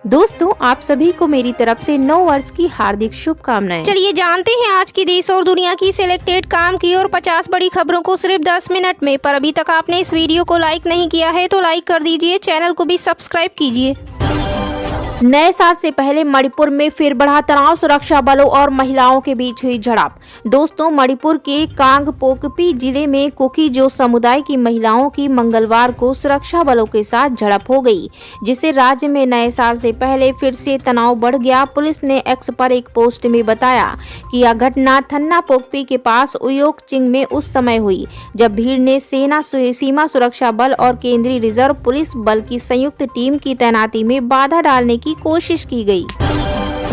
दोस्तों, आप सभी को मेरी तरफ से नव वर्ष की हार्दिक शुभकामनाएं। चलिए जानते हैं आज की देश और दुनिया की सिलेक्टेड काम की और 50 बड़ी खबरों को सिर्फ 10 मिनट में। पर अभी तक आपने इस वीडियो को लाइक नहीं किया है तो लाइक कर दीजिए, चैनल को भी सब्सक्राइब कीजिए। नए साल से पहले मणिपुर में फिर बढ़ा तनाव, सुरक्षा बलों और महिलाओं के बीच हुई झड़प। दोस्तों, मणिपुर के कांगपोकपी जिले में कुकी-जो समुदाय की महिलाओं की मंगलवार को सुरक्षा बलों के साथ झड़प हो गई, जिससे राज्य में नए साल से पहले फिर से तनाव बढ़ गया। पुलिस ने एक्स पर एक पोस्ट में बताया कि यह घटना थन्ना पोकपी के पास उयोकचिंग में उस समय हुई जब भीड़ ने सेना, सीमा सुरक्षा बल और केंद्रीय रिजर्व पुलिस बल की संयुक्त टीम की तैनाती में बाधा डालने की कोशिश की गई।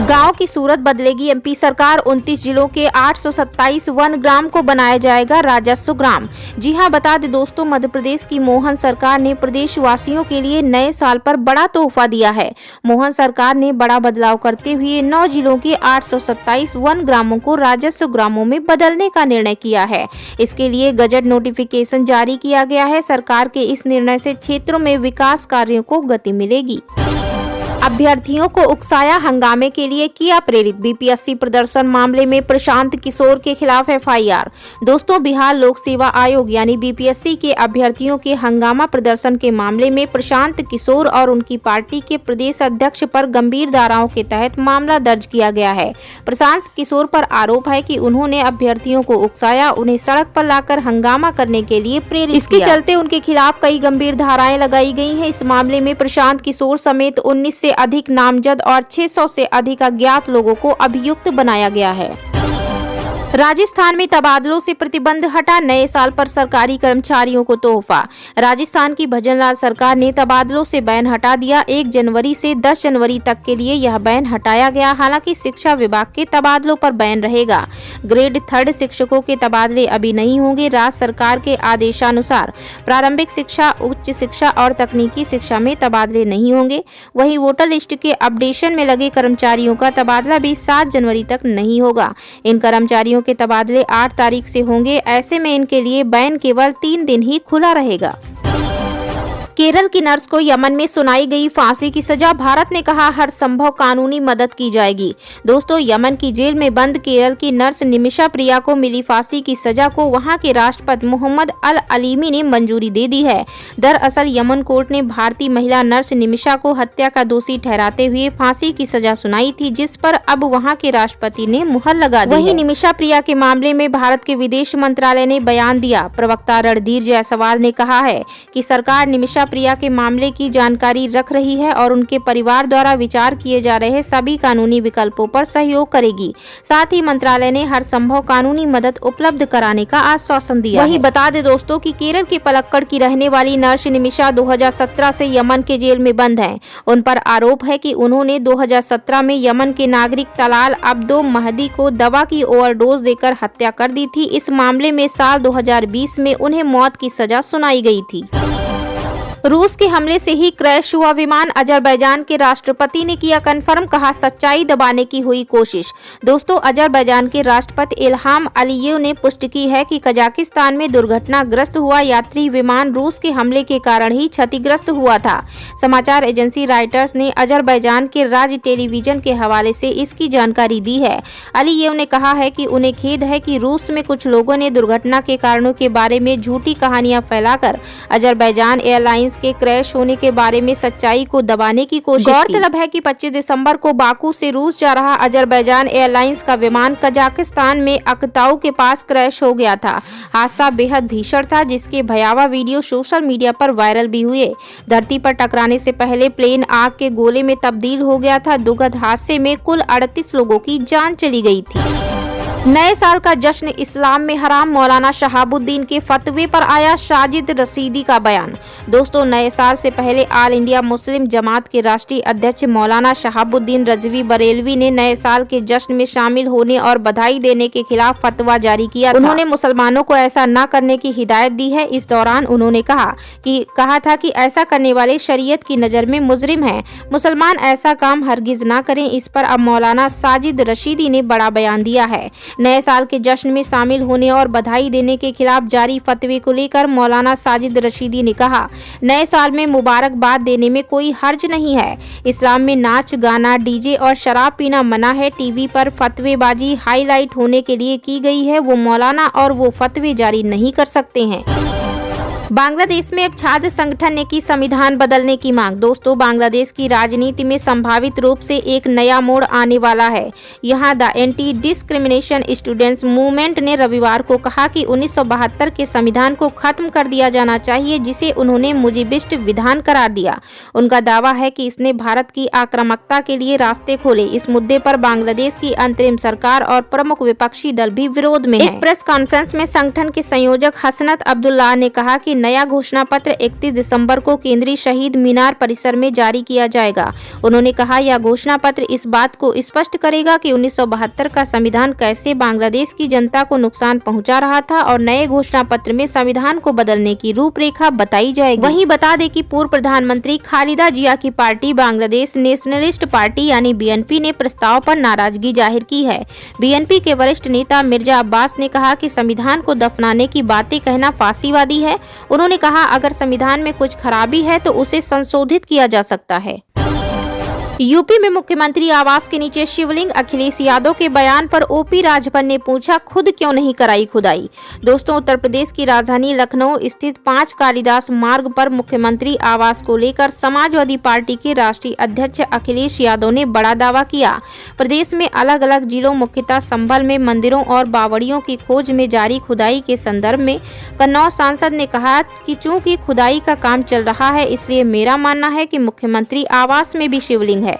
गांव की सूरत बदलेगी एमपी सरकार, 29 जिलों के 827 वन ग्राम को बनाया जाएगा राजस्व ग्राम। जी हां, बता दें दोस्तों, मध्य प्रदेश की मोहन सरकार ने प्रदेशवासियों के लिए नए साल पर बड़ा तोहफा दिया है। मोहन सरकार ने बड़ा बदलाव करते हुए 9 जिलों के 827 वन ग्रामों को राजस्व ग्रामों में बदलने का निर्णय किया है। इसके लिए गजट नोटिफिकेशन जारी किया गया है। सरकार के इस निर्णय से क्षेत्रों में विकास कार्यों को गति मिलेगी। अभ्यर्थियों को उकसाया, हंगामे के लिए किया प्रेरित। बीपीएससी प्रदर्शन मामले में प्रशांत किशोर के खिलाफ एफआईआर। दोस्तों, बिहार लोक सेवा आयोग यानी बीपीएससी के अभ्यर्थियों के हंगामा प्रदर्शन के मामले में प्रशांत किशोर और उनकी पार्टी के प्रदेश अध्यक्ष पर गंभीर धाराओं के तहत मामला दर्ज किया गया है। प्रशांत किशोर पर आरोप है कि उन्होंने अभ्यर्थियों को उकसाया, उन्हें सड़क पर लाकर हंगामा करने के लिए प्रेरित इसके चलते उनके खिलाफ कई गंभीर धाराएं लगाई गई हैं। इस मामले में प्रशांत किशोर समेत 19 से अधिक नामजद और 600 से अधिक अज्ञात लोगों को अभियुक्त बनाया गया है। राजस्थान में तबादलों से प्रतिबंध हटा, नए साल पर सरकारी कर्मचारियों को तोहफा। राजस्थान की भजनलाल सरकार ने तबादलों से बैन हटा दिया। 1 जनवरी से 10 जनवरी तक के लिए यह बैन हटाया गया। हालांकि शिक्षा विभाग के तबादलों पर बैन रहेगा। ग्रेड 3 शिक्षकों के तबादले अभी नहीं होंगे। राज्य सरकार के आदेशानुसार प्रारंभिक शिक्षा, उच्च शिक्षा और तकनीकी शिक्षा में तबादले नहीं होंगे। वहीं वोटर लिस्ट के अपडेशन में लगे कर्मचारियों का तबादला भी 7 जनवरी तक नहीं होगा। इन कर्मचारियों के तबादले 8 तारीख से होंगे। ऐसे में इनके लिए बैन केवल 3 दिन ही खुला रहेगा। केरल की नर्स को यमन में सुनाई गई फांसी की सजा, भारत ने कहा हर संभव कानूनी मदद की जाएगी। दोस्तों, यमन की जेल में बंद केरल की नर्स निमिषा प्रिया को मिली फांसी की सजा को वहां के राष्ट्रपति मोहम्मद अल अलीमी ने मंजूरी दे दी है। दरअसल यमन कोर्ट ने भारतीय महिला नर्स निमिषा को हत्या का दोषी ठहराते हुए फांसी की सजा सुनाई थी, जिस पर अब वहां के राष्ट्रपति ने मुहर लगा दी। वहीं निमिषा प्रिया के मामले में भारत के विदेश मंत्रालय ने बयान दिया। प्रवक्ता रणधीर जायसवाल ने कहा है कि सरकार निमिषा प्रिया के मामले की जानकारी रख रही है और उनके परिवार द्वारा विचार किए जा रहे सभी कानूनी विकल्पों पर सहयोग करेगी। साथ ही मंत्रालय ने हर संभव कानूनी मदद उपलब्ध कराने का आश्वासन दिया। वहीं बता दें दोस्तों कि केरल के पलक्कड़ की रहने वाली नर्स निमिषा 2017 से यमन के जेल में बंद हैं। उन पर आरोप है कि उन्होंने 2017 में यमन के नागरिक तलाल अब्दो महदी को दवा की ओवरडोज देकर हत्या कर दी थी। इस मामले में साल 2020 में उन्हें मौत की सजा सुनाई गई थी। रूस के हमले से ही क्रैश हुआ विमान, अजरबैजान के राष्ट्रपति ने किया कंफर्म, कहा सच्चाई दबाने की हुई कोशिश। दोस्तों, अजरबैजान के राष्ट्रपति इल्हाम अलीयेव ने पुष्टि की है कि कजाकिस्तान में दुर्घटनाग्रस्त हुआ यात्री विमान रूस के हमले के कारण ही क्षतिग्रस्त हुआ था। समाचार एजेंसी रॉयटर्स ने अजरबैजान के राज्य टेलीविजन के हवाले से इसकी जानकारी दी है। अलीयेव ने कहा है कि उन्हें खेद है कि रूस में कुछ लोगों ने दुर्घटना के कारणों के बारे में झूठी कहानियां फैलाकर अजरबैजान एयरलाइंस के क्रैश होने के बारे में सच्चाई को दबाने की कोशिश की। गौरतलब है कि 25 दिसंबर को बाकू से रूस जा रहा अजरबैजान एयरलाइंस का विमान कजाकिस्तान में अकताऊ के पास क्रैश हो गया था। हादसा बेहद भीषण था, जिसके भयावह वीडियो सोशल मीडिया पर वायरल भी हुए। धरती पर टकराने से पहले प्लेन आग के गोले में तब्दील हो गया था। दुखद हादसे में कुल 38 लोगों की जान चली गई थी। नए साल का जश्न इस्लाम में हराम, मौलाना शहाबुद्दीन के फतवे पर आया साजिद रशीदी का बयान। दोस्तों, नए साल से पहले ऑल इंडिया मुस्लिम जमात के राष्ट्रीय अध्यक्ष मौलाना शहाबुद्दीन रजवी बरेलवी ने नए साल के जश्न में शामिल होने और बधाई देने के खिलाफ फतवा जारी किया। उन्होंने मुसलमानों को ऐसा न करने की हिदायत दी है। इस दौरान उन्होंने कहा था कि ऐसा करने वाले शरीयत की नज़र में मुजरिम हैं। मुसलमान ऐसा काम हरगिज न करें। इस पर अब मौलाना साजिद रशीदी ने बड़ा बयान दिया है। नए साल के जश्न में शामिल होने और बधाई देने के खिलाफ जारी फतवे को लेकर मौलाना साजिद रशीदी ने कहा, नए साल में मुबारकबाद देने में कोई हर्ज नहीं है। इस्लाम में नाच गाना, डीजे और शराब पीना मना है। टीवी पर फतवेबाजी हाईलाइट होने के लिए की गई है, वो मौलाना और वो फतवे जारी नहीं कर सकते हैं। बांग्लादेश में अब छात्र संगठन ने की संविधान बदलने की मांग। दोस्तों, बांग्लादेश की राजनीति में संभावित रूप से एक नया मोड़ आने वाला है। यहां the anti discrimination students movement ने रविवार को कहा कि 1972 के संविधान को खत्म कर दिया जाना चाहिए, जिसे उन्होंने मुजीबिस्ट विधान करार दिया। उनका दावा है कि इसने भारत की आक्रामकता के लिए रास्ते खोले। इस मुद्दे पर बांग्लादेश की अंतरिम सरकार और प्रमुख विपक्षी दल भी विरोध में हैं। एक प्रेस कॉन्फ्रेंस में संगठन के संयोजक हसनत अब्दुल्लाह ने कहा कि नया घोषणा पत्र 31 दिसंबर को केंद्रीय शहीद मीनार परिसर में जारी किया जाएगा। उन्होंने कहा, यह घोषणा पत्र इस बात को स्पष्ट करेगा कि 1972 का संविधान कैसे बांग्लादेश की जनता को नुकसान पहुंचा रहा था और नए घोषणा पत्र में संविधान को बदलने की रूपरेखा बताई जाएगी। वहीं बता दें कि पूर्व प्रधानमंत्री खालिदा जिया की पार्टी बांग्लादेश नेशनलिस्ट पार्टी यानी बीएनपी ने प्रस्ताव पर नाराजगी जाहिर की है। बीएनपी के वरिष्ठ नेता मिर्जा अब्बास ने कहा कि संविधान को दफनाने की बातें कहना फांसीवादी है। उन्होंने कहा, अगर संविधान में कुछ खराबी है तो उसे संशोधित किया जा सकता है। यूपी में मुख्यमंत्री आवास के नीचे शिवलिंग, अखिलेश यादव के बयान पर ओपी राजभर ने पूछा, खुद क्यों नहीं कराई खुदाई। दोस्तों, उत्तर प्रदेश की राजधानी लखनऊ स्थित 5 कालिदास मार्ग पर मुख्यमंत्री आवास को लेकर समाजवादी पार्टी के राष्ट्रीय अध्यक्ष अखिलेश यादव ने बड़ा दावा किया। प्रदेश में अलग अलग जिलों, मुख्यतः संभल में मंदिरों और बावड़ियों की खोज में जारी खुदाई के संदर्भ में कन्नौज सांसद ने कहा कि चूंकि खुदाई का काम चल रहा है, इसलिए मेरा मानना है कि मुख्यमंत्री आवास में भी शिवलिंग है।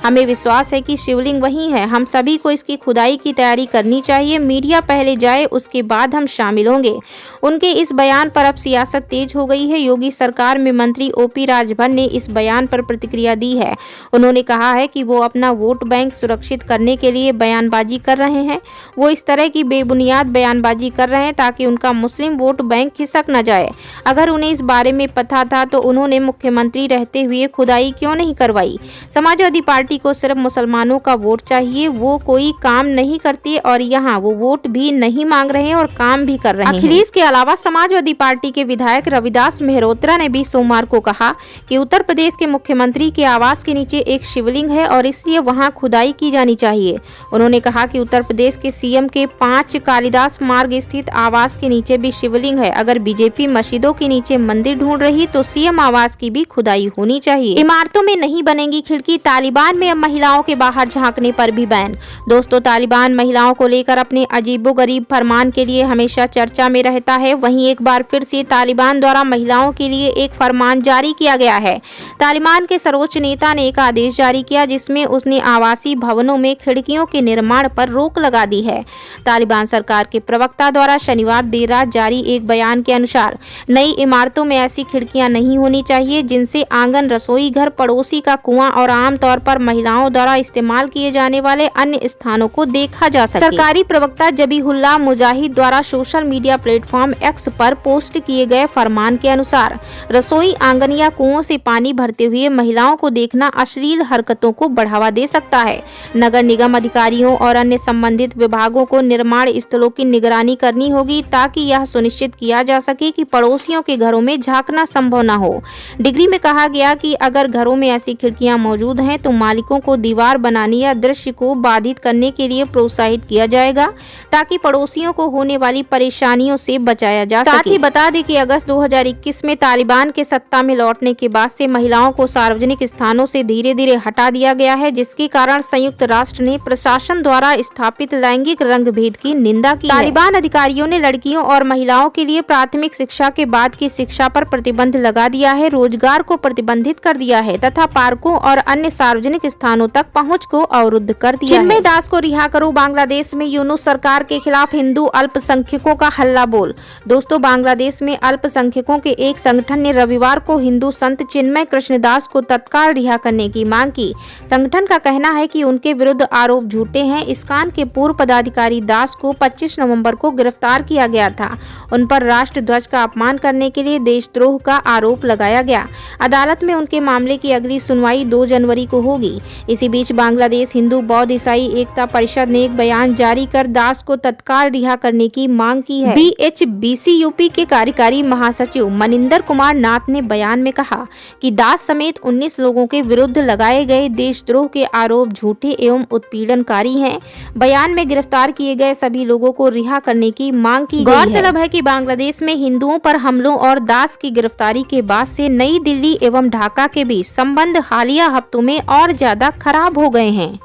हमें विश्वास है कि शिवलिंग वही है। हम सभी को इसकी खुदाई की तैयारी करनी चाहिए। मीडिया पहले जाए, उसके बाद हम शामिल होंगे। उनके इस बयान पर अब सियासत तेज हो गई है। योगी सरकार में मंत्री ओपी राजभर ने इस बयान पर प्रतिक्रिया दी है। उन्होंने कहा है कि वो अपना वोट बैंक सुरक्षित करने के लिए बयानबाजी कर रहे हैं। वो इस तरह की बेबुनियाद बयानबाजी कर रहे हैं ताकि उनका मुस्लिम वोट बैंक खिसक न जाए। अगर उन्हें इस बारे में पता था तो उन्होंने मुख्यमंत्री रहते हुए खुदाई क्यों नहीं करवाई। समाजवादी पार्टी को सिर्फ मुसलमानों का वोट चाहिए। वो कोई काम नहीं करती और यहाँ वो वोट भी नहीं मांग रहे हैं और काम भी कर रहे हैं। अखिलेश के अलावा समाजवादी पार्टी के विधायक रविदास मेहरोत्रा ने भी सोमवार को कहा कि उत्तर प्रदेश के मुख्यमंत्री के आवास के नीचे एक शिवलिंग है और इसलिए वहाँ खुदाई की जानी चाहिए। उन्होंने कहा कि उत्तर प्रदेश के सीएम के 5 कालिदास मार्ग स्थित आवास के नीचे भी शिवलिंग है। अगर बीजेपी मस्जिदों के नीचे मंदिर ढूंढ रही तो सीएम आवास की भी खुदाई होनी चाहिए। इमारतों में नहीं बनेगी खिड़की। तालिबान में अब महिलाओं के बाहर झांकने पर भी बैन। दोस्तों, तालिबान महिलाओं को लेकर अपने अजीबोगरीब फरमान के लिए हमेशा चर्चा में रहता है। वहीं एक बार फिर से तालिबान द्वारा महिलाओं के लिए एक फरमान जारी किया गया है। तालिबान के सर्वोच्च नेता ने एक आदेश जारी किया जिसमें उसने आवासीय भवनों में खिड़कियों के निर्माण पर रोक लगा दी है। तालिबान सरकार के प्रवक्ता द्वारा शनिवार देर रात जारी एक बयान के अनुसार नई इमारतों में ऐसी खिड़कियां नहीं होनी चाहिए जिनसे आंगन, रसोई घर, पड़ोसी का कुआं और आमतौर पर महिलाओं द्वारा इस्तेमाल किए जाने वाले अन्य स्थानों को देखा जा सके। सरकारी प्रवक्ता जबीहुल्लाह मुजाहिद द्वारा सोशल मीडिया प्लेटफॉर्म एक्स पर पोस्ट किए गए फरमान के अनुसार रसोई, आंगन या कुओं से पानी भरते हुए महिलाओं को देखना अश्लील हरकतों को बढ़ावा दे सकता है। नगर निगम अधिकारियों और अन्य संबंधित विभागों को निर्माण स्थलों की निगरानी करनी होगी ताकि यह सुनिश्चित किया जा सके कि पड़ोसियों के घरों में झांकना संभव न हो। डिग्री में कहा गया कि अगर घरों में ऐसी खिड़कियां मौजूद हैं तो मालिकों को दीवार बनाने या दृश्य को बाधित करने के लिए प्रोत्साहित किया जाएगा ताकि पड़ोसियों को होने वाली परेशानियों से बचाया जा सके। साथ ही बता दें कि अगस्त 2021 में तालिबान के सत्ता में लौटने के बाद से महिलाओं को सार्वजनिक स्थानों से धीरे धीरे हटा दिया गया है, जिसके कारण संयुक्त राष्ट्र ने प्रशासन द्वारा स्थापित लैंगिक रंगभेद की निंदा की। तालिबान अधिकारियों ने लड़कियों और महिलाओं के लिए प्राथमिक शिक्षा के बाद की शिक्षा पर प्रतिबंध लगा दिया है, रोजगार को प्रतिबंधित कर दिया है तथा पार्कों और अन्य सार्वजनिक स्थानों तक पहुंच को अवरुद्ध कर दिया है। चिन्मय दास को रिहा करो। बांग्लादेश में यूनुस सरकार के खिलाफ हिंदू अल्पसंख्यकों का हल्ला बोल। दोस्तों, बांग्लादेश में अल्पसंख्यकों के एक संगठन ने रविवार को हिंदू संत चिन्मय कृष्णदास को तत्काल रिहा करने की मांग की। संगठन का कहना है कि उनके विरुद्ध आरोप झूठे हैं। इस्कान के पूर्व पदाधिकारी दास को 25 नवंबर को गिरफ्तार किया गया था। उन पर राष्ट्र ध्वज का अपमान करने के लिए देशद्रोह का आरोप लगाया गया। अदालत में उनके मामले की अगली सुनवाई 2 जनवरी जनवरी को होगी। इसी बीच बांग्लादेश हिंदू बौद्ध ईसाई एकता परिषद ने एक बयान जारी कर दास को तत्काल रिहा करने की मांग की है। BHBC यूपी के कार्यकारी महासचिव मनिंदर कुमार नाथ ने बयान में कहा कि दास समेत 19 लोगों के विरुद्ध लगाए गए देशद्रोह के आरोप झूठे एवं उत्पीड़नकारी हैं। बयान में गिरफ्तार किए गए सभी लोगों को रिहा करने की मांग की गई है। गौरतलब है कि बांग्लादेश में हिंदुओं पर हमलों और दास की गिरफ्तारी के बाद से नई दिल्ली एवं ढाका के बीच संबंध हालिया हफ्तों में और ज्यादा खराब हो गए हैं।